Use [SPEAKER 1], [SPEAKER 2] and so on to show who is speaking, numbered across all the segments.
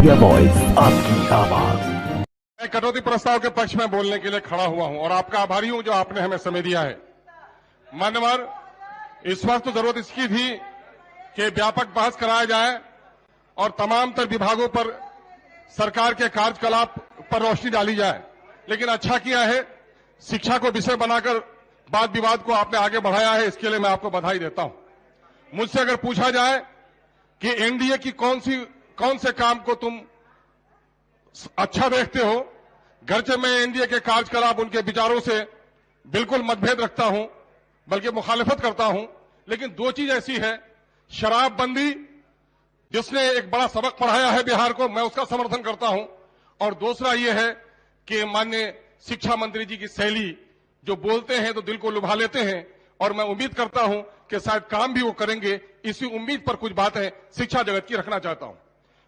[SPEAKER 1] India voice, आपकी आवाज।
[SPEAKER 2] मैं कटौती प्रस्ताव के पक्ष में बोलने के लिए खड़ा हुआ हूं और आपका आभारी हूं जो आपने हमें समय दिया है। मान्यवर, इस वक्त तो जरूरत इसकी थी कि व्यापक बहस कराया जाए और तमाम तर विभागों पर सरकार के कार्यकलाप पर रोशनी डाली जाए, लेकिन अच्छा किया है शिक्षा को विषय बनाकर वाद विवाद को आपने आगे बढ़ाया है, इसके लिए मैं आपको बधाई देता हूं। मुझसे अगर पूछा जाए कि एनडीए की कौन से काम को तुम अच्छा देखते हो, गरचे मैं एनडीए के कार्यकलाप उनके विचारों से बिल्कुल मतभेद रखता हूं, बल्कि मुखालिफत करता हूं, लेकिन दो चीज ऐसी है, शराबबंदी जिसने एक बड़ा सबक पढ़ाया है बिहार को, मैं उसका समर्थन करता हूं, और दूसरा यह है कि माननीय शिक्षा मंत्री जी की शैली, जो बोलते हैं तो दिल को लुभा लेते हैं, और मैं उम्मीद करता हूं कि शायद काम भी वो करेंगे। इसी उम्मीद पर कुछ बातें शिक्षा जगत की रखना चाहता हूं।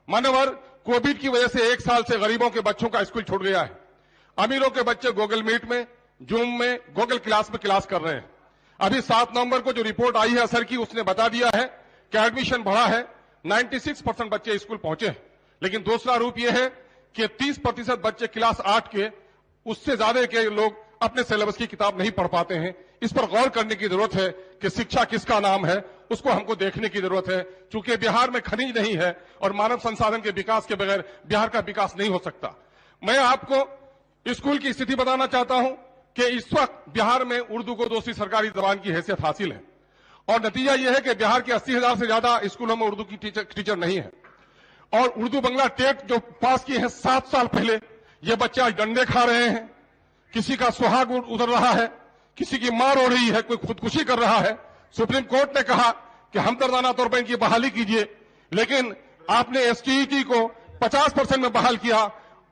[SPEAKER 2] मान्यवर, कोविड की वजह से एक साल से गरीबों के बच्चों का स्कूल छूट गया है। अमीरों के बच्चे गूगल मीट में, जूम में, गूगल क्लास में क्लास कर रहे हैं। अभी 7 नवंबर को जो रिपोर्ट आई है असर की, उसने बता दिया है कि एडमिशन बढ़ा है, 96% बच्चे स्कूल पहुंचे हैं। लेकिन दूसरा रूप यह है कि 30% बच्चे क्लास 8 के, उससे ज्यादा के लोग अपने सिलेबस की किताब नहीं पढ़ पाते हैं। इस पर गौर करने की जरूरत है कि शिक्षा किसका नाम है, उसको हमको देखने की जरूरत है। चूंकि बिहार में खनिज नहीं है और मानव संसाधन के विकास के बगैर बिहार का विकास नहीं हो सकता। मैं आपको स्कूल की स्थिति बताना चाहता हूं कि इस वक्त बिहार में उर्दू को दूसरी सरकारी जबान की हैसियत हासिल है, और नतीजा यह है कि बिहार के 80,000 से ज्यादा स्कूलों में उर्दू की टीचर नहीं है। और उर्दू बंगला टेट जो पास किए हैं 7 साल पहले, ये बच्चे आज डंडे खा रहे हैं, किसी का सुहाग उतर रहा है, किसी की मार हो रही है, कोई खुदकुशी कर रहा है। सुप्रीम कोर्ट ने कहा कि हमदर्दाना तौर पर इनकी बहाली कीजिए, लेकिन आपने एसटीईटी को 50% में बहाल किया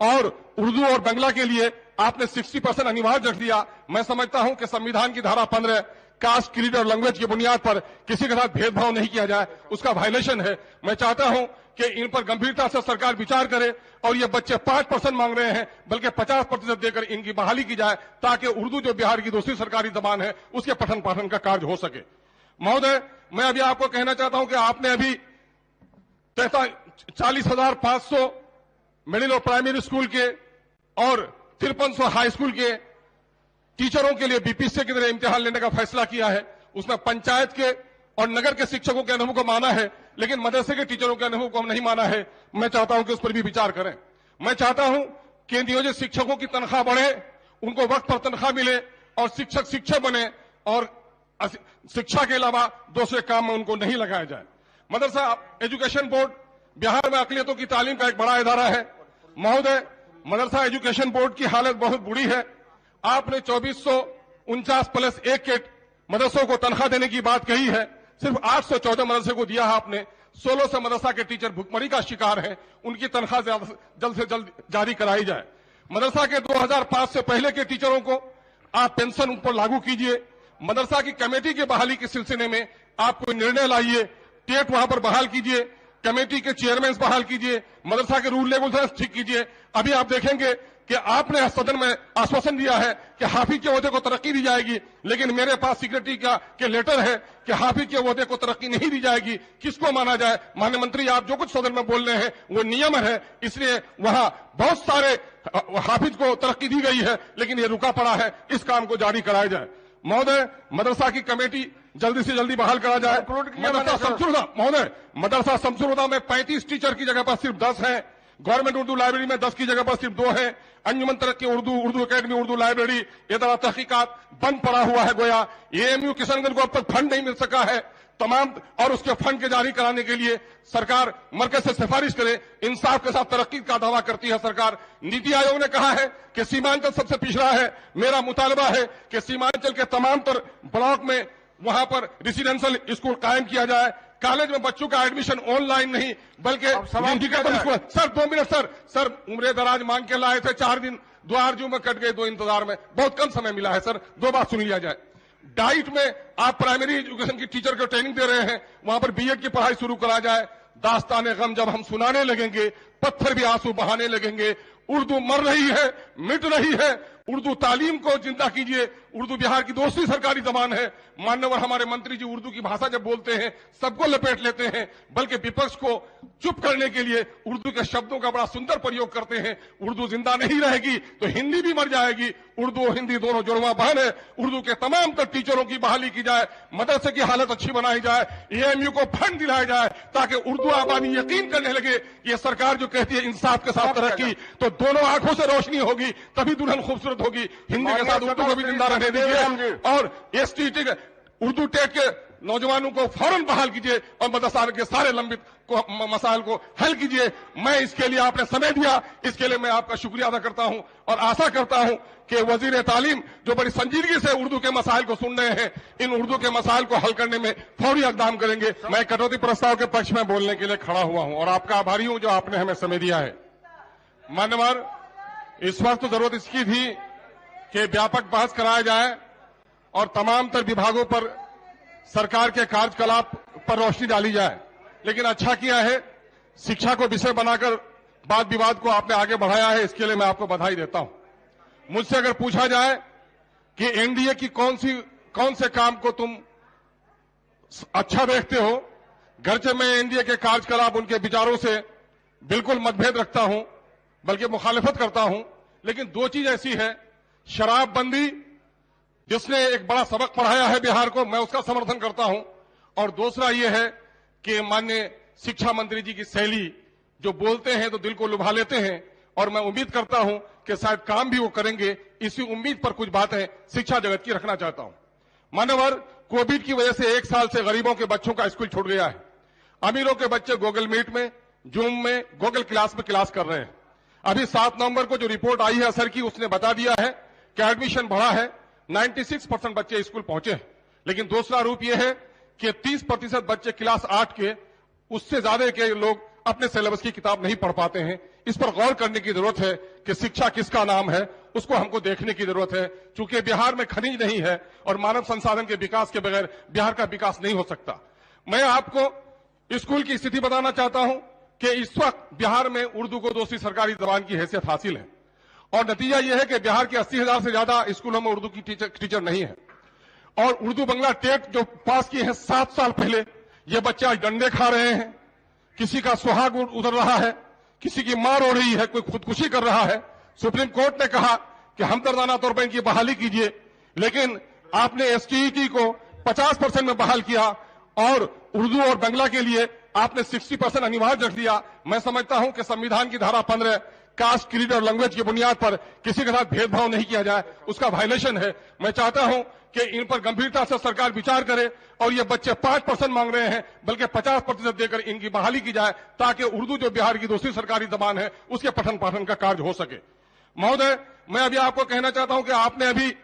[SPEAKER 2] और उर्दू और बंगला के लिए आपने 60% अनिवार्य रख दिया। मैं समझता हूं कि संविधान की धारा 15 कास्ट, क्रीड और लैंग्वेज की बुनियाद पर किसी के साथ भेदभाव नहीं किया जाए, उसका वायलेशन है। मैं चाहता हूं कि इन पर गंभीरता से सरकार विचार करे और ये बच्चे 5% मांग रहे हैं, बल्कि 50% देकर इनकी बहाली की जाए, ताकि उर्दू जो बिहार की दूसरी सरकारी जबान है उसके पठन पाठन का कार्य हो सके। महोदय, मैं अभी आपको कहना चाहता हूं कि आपने अभी 40,500 मिडिल और प्राइमरी स्कूल के और 5300 हाई स्कूल के टीचरों के लिए बीपीएससी की तरह इम्तिहान लेने का फैसला किया है। उसमें पंचायत के और नगर के शिक्षकों के अनुभव को माना है, लेकिन मदरसे के टीचरों के अनुभव को हम नहीं माना है। मैं चाहता हूं कि उस पर भी विचार करें। मैं चाहता हूं कि नियोजित शिक्षकों की तनख्वाह बढ़े, उनको वक्त पर तनख्वाह मिले और शिक्षक बने, और शिक्षा के अलावा दूसरे काम में उनको नहीं लगाया जाए। मदरसा एजुकेशन बोर्ड बिहार में अकलियतों की तालीम का एक बड़ा इदारा है। महोदय, मदरसा एजुकेशन बोर्ड की हालत बहुत बुरी है। आपने 2449+1 के मदरसों को तनख्वाह देने की बात कही है, सिर्फ 814 मदरसे को दिया है आपने। 1600 मदरसा के टीचर भुखमरी का शिकार हैं, उनकी तनख्वाह जल्द से जल्द जारी कराई जाए। मदरसा के 2005 से पहले के टीचरों को आप पेंशन उन पर लागू कीजिए। मदरसा की कमेटी की बहाली के सिलसिले में आप कोई निर्णय लाइए, टेट वहां पर बहाल कीजिए, कमेटी के चेयरमैन बहाल कीजिए, मदरसा के रूल रेगुलेशंस ठीक कीजिए। अभी आप देखेंगे कि आपने सदन में आश्वासन दिया है कि हाफिज के ओहदे को तरक्की दी जाएगी, लेकिन मेरे पास सिक्योरिटी के लेटर है कि हाफिज के ओहदे को तरक्की नहीं दी जाएगी। किसको माना जाए? माननीय मंत्री, आप जो कुछ सदन में बोल रहे हैं वो नियम है, इसलिए वहां बहुत सारे हाफिज को तरक्की दी गई है, लेकिन ये रुका पड़ा है। इस मदरसा को जारी कराया जाए। महोदय, मदरसा की कमेटी जल्दी से जल्दी बहाल करा जाए। मदरसा शमसुल महोदय, मदरसा शमसुल में 35 टीचर की जगह पर सिर्फ 10 है। गवर्नमेंट उर्दू लाइब्रेरी में 10 की जगह पर सिर्फ 2 है। अंजुमन तरक्की उर्दू एकेडमी, उर्दू लाइब्रेरी, इदारा तहकीकात बंद पड़ा हुआ है गोया। एएमयू किशनगंज को अब तक फंड नहीं मिल सका है तमाम, और उसके फंड के जारी कराने के लिए सरकार मरकज से सिफारिश करे। इंसाफ के साथ तरक्की का दावा करती है सरकार। नीति आयोग ने कहा है कि सीमांचल सबसे पिछड़ा है। मेरा मुतालबा है कि सीमांचल के तमाम तर ब्लॉक में वहां पर रेसिडेंशियल स्कूल कायम किया जाए। कॉलेज में बच्चों का एडमिशन ऑनलाइन नहीं बल्कि सर 2 मिनट सर उम्र दराज मांग के लाए थे, 4 दिन 2 आरजू में कट गए, 2 इंतजार में, बहुत कम समय मिला है सर, 2 बात सुन लिया जाए। डाइट में आप प्राइमरी एजुकेशन की टीचर को ट्रेनिंग दे रहे हैं, वहां पर बीएड की पढ़ाई शुरू करा जाए। दास्तान गम जब हम सुनाने लगेंगे पत्थर भी आंसू बहाने लगेंगे। उर्दू मर रही है, मिट रही है। उर्दू तालीम को जिंदा कीजिए। उर्दू बिहार की दूसरी सरकारी जबान है। मान्यवर हमारे मंत्री जी उर्दू की भाषा जब बोलते हैं सबको लपेट लेते हैं, बल्कि विपक्ष को चुप करने के लिए उर्दू के शब्दों का बड़ा सुंदर प्रयोग करते हैं। उर्दू जिंदा नहीं रहेगी तो हिंदी भी मर जाएगी। उर्दू और हिंदी दोनों जुड़वा बहन है। उर्दू के तमाम तर टीचरों की बहाली की जाए, मदरसे की हालत अच्छी बनाई जाए, एएमयू को फंड दिलाया जाए ताकि उर्दू आबादी यकीन करने लगे कि ये सरकार जो कहती है इंसाफ के साथ तरक्की, तो दोनों आंखों से रोशनी होगी, तभी दुल्हन खूबसूरत होगी। हिंदी के साथ उर्दू को भी जिंदा रहने दीजिए और एसटीटी उर्दू टेट के नौजवानों को फौरन बहाल कीजिए और मदरसा के सारे लंबित मसाइल को हल कीजिए। मैं इसके लिए आपने समय दिया, इसके लिए मैं आपका शुक्रिया अदा करता हूं और आशा करता हूं कि वजीर तालीम जो बड़ी संजीदगी से उर्दू के मसाइल को सुन रहे हैं, इन उर्दू के मसाइल को हल करने में फौरी इकदाम करेंगे। मैं कटौती प्रस्ताव के पक्ष में बोलने के लिए खड़ा हुआ हूं और आपका आभारी हूं जो आपने हमें समय दिया है। मान्यवर, इस वक्त तो जरूरत इसकी थी कि व्यापक बहस कराया जाए और तमाम तर विभागों पर सरकार के कार्यकलाप पर रोशनी डाली जाए, लेकिन अच्छा किया है शिक्षा को विषय बनाकर वाद विवाद को आपने आगे बढ़ाया है, इसके लिए मैं आपको बधाई देता हूं। मुझसे अगर पूछा जाए कि एनडीए की कौन से काम को तुम अच्छा देखते हो, गरचे मैं एनडीए के कार्यकलाप उनके विचारों से बिल्कुल मतभेद रखता हूं, बल्कि मुखालिफत करता हूं, लेकिन दो चीज ऐसी है, शराबबंदी जिसने एक बड़ा सबक पढ़ाया है बिहार को, मैं उसका समर्थन करता हूं, और दूसरा यह है कि माननीय शिक्षा मंत्री जी की शैली, जो बोलते हैं तो दिल को लुभा लेते हैं, और मैं उम्मीद करता हूं कि शायद काम भी वो करेंगे। इसी उम्मीद पर कुछ बातें शिक्षा जगत की रखना चाहता हूं। मान्यवर, कोविड की वजह से 1 साल से गरीबों के बच्चों का स्कूल छूट गया है। अमीरों के बच्चे गूगल मीट में, जूम में, गूगल क्लास में क्लास कर रहे हैं। अभी 7 नवंबर को जो रिपोर्ट आई है असर की, उसने बता दिया है कि एडमिशन बढ़ा है, 96% बच्चे स्कूल पहुंचे हैं। लेकिन दूसरा रूप यह है कि 30% बच्चे क्लास 8 के, उससे ज्यादा के लोग अपने सिलेबस की किताब नहीं पढ़ पाते हैं। इस पर गौर करने की जरूरत है कि शिक्षा किसका नाम है, उसको हमको देखने की जरूरत है। चूंकि बिहार में खनिज नहीं है और मानव संसाधन के विकास के बगैर बिहार का विकास नहीं हो सकता। मैं आपको स्कूल की स्थिति बताना चाहता हूं कि इस वक्त बिहार में उर्दू को दूसरी सरकारी जबान की हैसियत हासिल है, और नतीजा यह है कि बिहार के 80,000 से ज्यादा स्कूलों में उर्दू की टीचर नहीं है। और उर्दू बंगला टेट जो पास किए हैं 7 साल पहले, ये बच्चे आज डंडे खा रहे हैं, किसी का सुहाग उतर रहा है, किसी की मार हो रही है, कोई खुदकुशी कर रहा है। सुप्रीम कोर्ट ने कहा कि हमदर्दाना तौर पर इनकी बहाली कीजिए, लेकिन आपने एसटीईटी को 50% में बहाल किया और उर्दू और बंगला के लिए आपने 60% अनिवार्य रख दिया। मैं समझता हूं कि संविधान की धारा 15 कास्ट, क्रीड और लैंग्वेज की बुनियाद पर किसी के साथ भेदभाव नहीं किया जाए, उसका वायलेशन है। मैं चाहता हूं कि इन पर गंभीरता से सरकार विचार करे और ये बच्चे 5% मांग रहे हैं, बल्कि 50% देकर इनकी बहाली की जाए, ताकि उर्दू जो बिहार की दूसरी सरकारी जबान है उसके पठन पाठन का कार्य हो सके। महोदय, मैं अभी आपको कहना चाहता हूं कि आपने अभी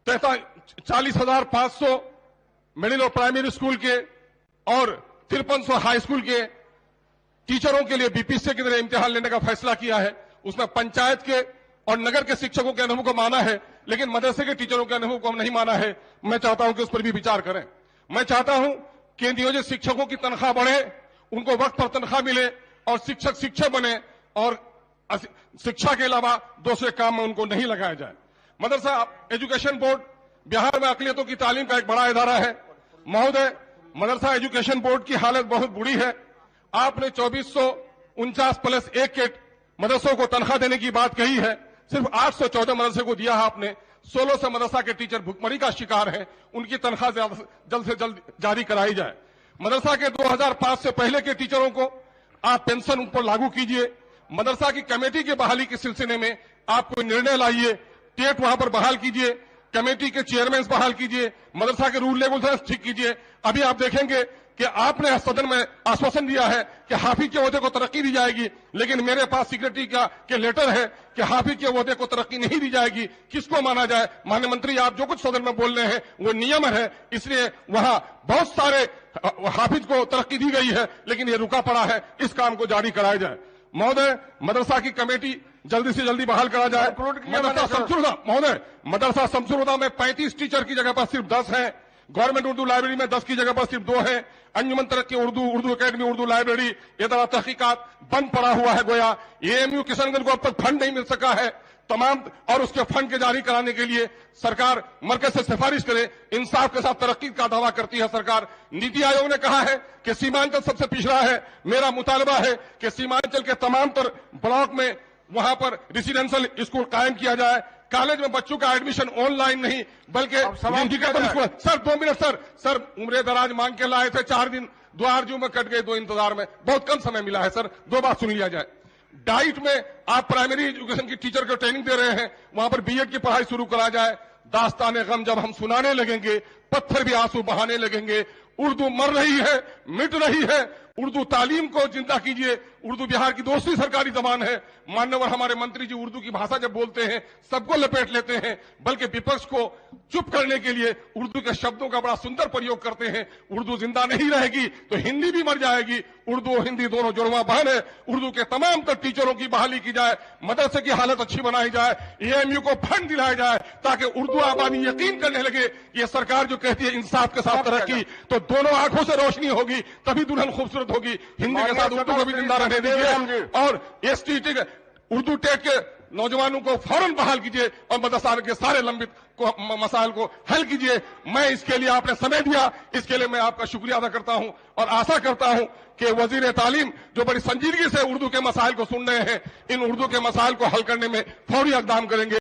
[SPEAKER 2] 40,500 मिडिल और प्राइमरी स्कूल के और 5300 हाई स्कूल के टीचरों के लिए बीपीएससी की तरह इम्तिहान लेने का फैसला किया है। उसमें पंचायत के और नगर के शिक्षकों के अनुभव को माना है, लेकिन मदरसे के टीचरों के अनुभव को हम नहीं माना है। मैं चाहता हूं कि उस पर भी विचार करें। मैं चाहता हूं कि नियोजित शिक्षकों की तनख्वाह बढ़े, उनको वक्त पर तनख्वाह मिले और शिक्षक बने, और शिक्षा के अलावा दूसरे काम में उनको नहीं लगाया जाए। मदरसा एजुकेशन बोर्ड बिहार में अकलियतों की तालीम का एक बड़ा इदारा है। महोदय, मदरसा एजुकेशन बोर्ड की हालत बहुत बुरी है। आपने 2449+1 के मदरसों को तनख्वाह देने की बात कही है, सिर्फ 814 मदरसे को दिया है आपने। 1600 मदरसा के टीचर भुखमरी का शिकार हैं, उनकी तनख्वाह जल्द से जल्द जारी कराई जाए। मदरसा के 2005 से पहले के टीचरों को आप पेंशन उन पर लागू कीजिए। मदरसा की कमेटी की बहाली के सिलसिले में आप कोई निर्णय लाइए, टेट वहां पर बहाल कीजिए, कमेटी के चेयरमैन बहाल कीजिए, मदरसा के रूल रेगुलेशंस ठीक कीजिए। अभी आप देखेंगे कि आपने सदन में आश्वासन दिया है कि हाफिज के ओहदे को तरक्की दी जाएगी, लेकिन मेरे पास सेक्रेटरी के लेटर है कि हाफिज के ओहदे को तरक्की नहीं दी जाएगी। किसको माना जाए? माननीय मंत्री, आप जो कुछ सदन में बोल रहे हैं वो नियम है, इसलिए वहां बहुत सारे हाफिज को तरक्की दी गई है, लेकिन ये रुका पड़ा है। इस मदरसा को जारी कराया जाए। महोदय, मदरसा की कमेटी जल्दी से जल्दी बहाल करा जाए। मदरसा शमसुल हुदा में 35 टीचर की जगह पर सिर्फ 10 हैं। गवर्नमेंट उर्दू लाइब्रेरी में 10 की जगह पर सिर्फ 2 है। अंजुमन तरक्की उर्दू, उर्दू अकेडमी, उर्दू लाइब्रेरी, ये तरह तहकीकात बंद पड़ा हुआ है गोया। एएमयू किशनगंज को अब तक फंड नहीं मिल सका है तमाम, और उसके फंड के जारी कराने के लिए सरकार मरकज से सिफारिश करे। इंसाफ के साथ तरक्की का दावा करती है सरकार। नीति आयोग ने कहा है कि सीमांचल सबसे पिछड़ा है। मेरा मुतालबा है कि सीमांचल के तमाम ब्लॉक में वहां पर रेसिडेंशियल स्कूल कायम किया जाए। कॉलेज में बच्चों का एडमिशन ऑनलाइन नहीं बल्कि indicator school. Sir 2 minute sir उम्र दराज मांग के लाए थे, 4 दिन 2 आरजू में कट गए, 2 इंतजार में, बहुत कम समय मिला है सर। 2 बात सुन लिया जाए। डाइट में आप प्राइमरी एजुकेशन की टीचर को ट्रेनिंग दे रहे हैं, वहां पर बीएड की पढ़ाई शुरू करा जाए। दास्ताने गम जब हम सुनाने लगेंगे, पत्थर भी आंसू बहाने लगेंगे। उर्दू मर रही है, मिट रही है। उर्दू तालीम को जिंदा कीजिए। उर्दू बिहार की दूसरी सरकारी जबान है। मान्यवर हमारे मंत्री जी उर्दू की भाषा जब बोलते हैं सबको लपेट लेते हैं, बल्कि विपक्ष को चुप करने के लिए उर्दू के शब्दों का बड़ा सुंदर प्रयोग करते हैं। उर्दू जिंदा नहीं रहेगी तो हिंदी भी मर जाएगी। उर्दू और हिंदी दोनों जुड़वा बहन है। उर्दू के तमाम तक टीचरों की बहाली की जाए, मदरसे की हालत अच्छी बनाई जाए, एएमयू को फंड दिलाया जाए ताकि उर्दू आबादी यकीन करने लगे ये सरकार जो कहती है इंसाफ के साथ तरक्की, तो दोनों आंखों से रोशनी होगी, तभी दुल्हन खूबसूरत होगी। हिंदी के साथ उर्दू को भी जिंदा रहने दीजिए और एसटीटी उर्दू टेक के नौजवानों को फौरन बहाल कीजिए और मदरसा के सारे लंबित मसाइल को हल कीजिए। मैं इसके लिए आपने समय दिया, इसके लिए मैं आपका शुक्रिया अदा करता हूं और आशा करता हूं कि वजीर तालीम जो बड़ी संजीदगी से उर्दू के मसाइल को सुन रहे हैं, इन उर्दू के मसाइल को हल करने में फौरी इकदाम करेंगे।